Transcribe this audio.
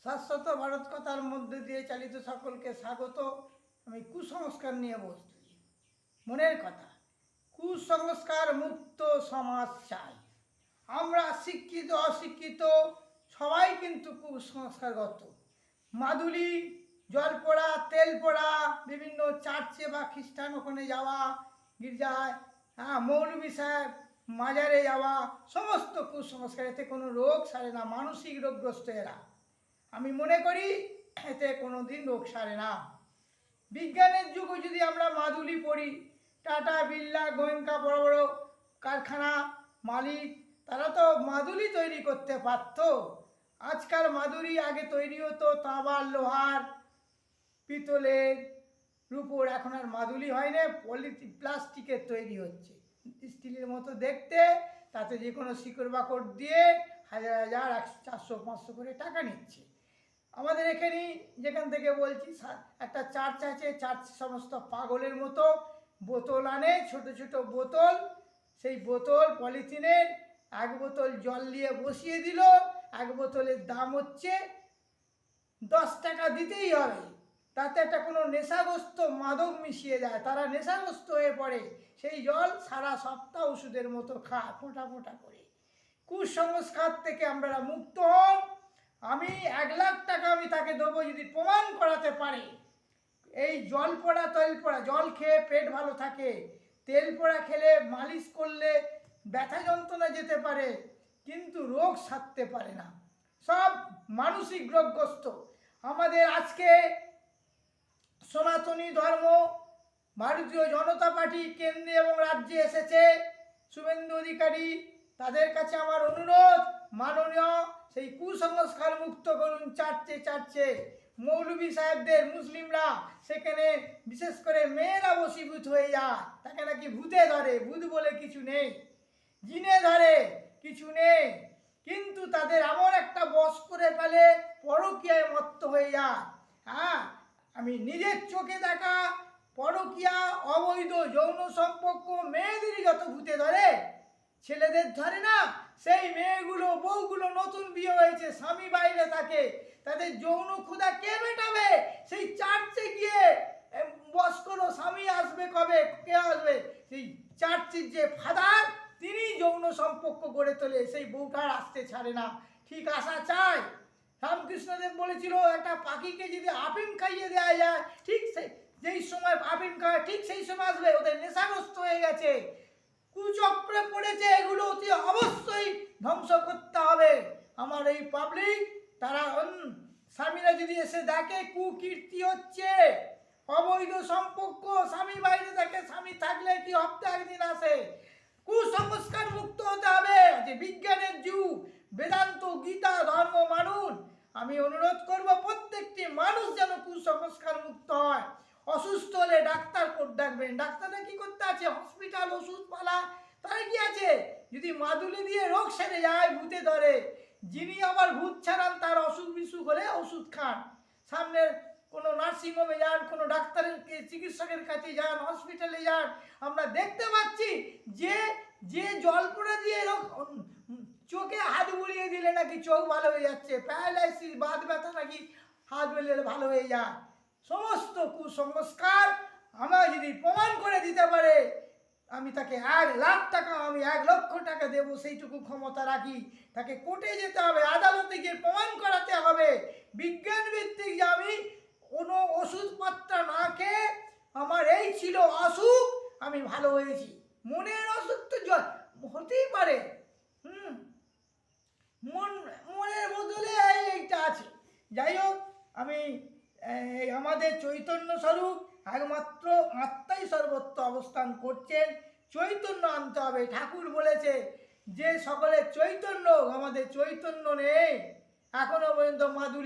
শাশ্বত ভারত কথার মধ্যে দিয়ে চালিত সকলকে স্বাগত। আমি কুসংস্কার নিয়ে বসছি। মনের কথা, কুসংস্কার মুক্ত সমাজ চাই আমরা। শিক্ষিত অশিক্ষিত সবাই কিন্তু কুসংস্কারগত। মাদুলি, জল পোড়া, তেল পোড়া, বিভিন্ন চার্চে বা খ্রিস্টান ওখানে যাওয়া, গির্জায়, মৌলবি সাহেব মাজারে যাওয়া, সমস্ত কুসংস্কার। এতে কোনো রোগ সারে না, মানসিক রোগগ্রস্ত এরা। আমি মনে করি এতে কোনো দিন রোগ সারে না। বিজ্ঞানের যুগে যদি আমরা মাদুলি পড়ি, টাটা, বিড়লা, গোয়েঙ্কা, বড় বড় কারখানা মালিক, তারা তো মাদুলি তৈরি করতে পারত। আজকাল মাদুলি আগে তৈরি হতো তামার, লোহার, পিতলের, রূপোর। এখন আর মাদুলি হয় না, প্লাস্টিকের তৈরি হচ্ছে, স্টিলের মতো দেখতে। তাতে যে কোনো শিকড় বাকড় দিয়ে 1000, 400, 500 করে টাকা নিচ্ছে। আমাদের এখানে যেখান থেকে বলছি, একটা চার্চ আছে, চার্চ সমস্ত পাগলের মতো বোতল আনে, ছোট ছোট বোতল। সেই বোতল পলিথিনের, 1 বোতল জল দিয়ে বসিয়ে দিল। 1 বোতলের দাম হচ্ছে 10 টাকা দিতেই হবে। তাতে একটা কোনো নেশাগ্রস্ত মাদক মিশিয়ে দেয়, তারা নেশাগ্রস্ত হয়ে পড়ে। সেই জল সারা সপ্তাহ ওষুধের মতো খায়, ফোঁটা ফোঁটা করে। কুসংস্কার থেকে আমরা মুক্ত হন। আমি 1 লাখ টাকা আমি তাকে দেবো যদি প্রমাণ করাতে পারে এই জল পোড়া, তেল পোড়া, জল খেয়ে পেট ভালো থাকে, তেল পোড়া খেলে মালিশ করলে ব্যথা যন্ত্রণা যেতে পারে, কিন্তু রোগ সারতে পারে না। সব মানসিক রোগগ্রস্ত। আমাদের আজকে সনাতনী ধর্ম, ভারতীয় জনতা পার্টি কেন্দ্রে এবং রাজ্যে এসেছে, শুভেন্দু অধিকারী, তাদের কাছে আমার অনুরোধ, মাননীয় সেই কুসংস্কার মুক্ত করুন। চার্চে চার্চে মৌলবি সাহেবদের, মুসলিমরা সেখানে বিশেষ করে মেয়েরা বশীভূত হয়ে যায়। তাকে নাকি ভূতে ধরে, ভূত বলে কিছু নেই, জিনে ধরে কিছু নেই, কিন্তু তাদের এমন একটা বশ করে ফেলে, পরকীয়ায় মত্ত হয়ে যায়। আমি নিজের চোখে দেখা পরকীয়া, অবৈধ যৌন সম্পর্ক, মেয়েদেরই যত ভূতে ধরে, ছেলেদের ধরে না। সেই মেয়েগুলো, বউগুলো নতুন বিয়ে হয়েছে, স্বামী বাইরে থাকে, তাদের যৌন ক্ষুধা কে মেটাবে? সেই চার্চে গিয়ে বস করো, স্বামী আসবে কবে, কে আসবে? সেই চার্চের যে ফাদার, তিনি যৌন সম্পর্ক গড়ে তোলে, সেই বউটার আসতে ছাড়ে না। ঠিক আসা চাই। রামকৃষ্ণদেব বলেছিল, একটা পাখিকে যদি আফিম খাইয়ে দেওয়া যায়, ঠিক যেই সময় আফিম খায়, ঠিক সেই সময় আসবে। ওদের নেশাগ্রস্ত হয়ে গেছে, কুচক্রে পড়েছে, এগুলো অতি অবশ্যই ধ্বংস করতে হবে। আমার এই পাবলিক, তারা স্বামীরা যদি এসে দেখে কুকীর্তি হচ্ছে, অবৈধ সম্পর্ক, স্বামী বাইরে থাকে, স্বামী থাকলে কি হপ্তাহে 1 দিন আসে, কুসংস্কার মুক্ত হতে হবে। যে বিজ্ঞানের যুগ, বেদান্ত, গীতা, ধর্ম মানুন। আমি অনুরোধ করব প্রত্যেকটি মানুষ যেন কুসংস্কার মুক্ত হয়। অসুস্থ হলে ডাক্তার ডাকবেন। ডাক্তাররা কি করতে আছে? হসপিটাল, ওষুধ পালা, তারা কি আছে? যদি মাদুলি দিয়ে রোগ সেরে যায়, ভূতে ধরে, যিনি আবার ভূত ছাড়ান, তার অসুখ বিসুখ হলে ওষুধ খান। সামনের কোনো নার্সিংহোমে যান, কোনো ডাক্তারের চিকিৎসকের কাছে যান, হসপিটালে যান, আমরা দেখতে পাচ্ছি যে যে জল পোড়া দিয়ে চোখে হাত বুলিয়ে দিলে নাকি চোখ ভালো হয়ে যাচ্ছে, প্যারালাইসিস, বাত ব্যথা নাকি হাত বুলিয়ে ভালো হয়ে যায়। সমস্ত কুসংস্কার আমায় যদি প্রমাণ করে দিতে পারে, আমি তাকে 1 লাখ টাকা, আমি 1 লক্ষ টাকা দেবো, সেইটুকু ক্ষমতা রাখি। তাকে কোর্টে যেতে হবে, আদালতে গিয়ে প্রমাণ করাতে হবে বিজ্ঞান ভিত্তিক যে আমি কোনো ওষুধপত্র না খেয়ে আমার এই ছিল অসুখ, আমি ভালো হয়েছি। মনের অসুখ তো হতেই পারে, মনের বদলে এইটা আছে। যাই হোক, আমি আমাদের চৈতন্য স্বরূপ একমাত্র আত্মাই সর্বত্র অবস্থান করছেন। চৈতন্য আনতে হবে। ঠাকুর বলেছে যে সকলের চৈতন্য, আমাদের চৈতন্য নেই। এখনো পর্যন্ত মাদুলি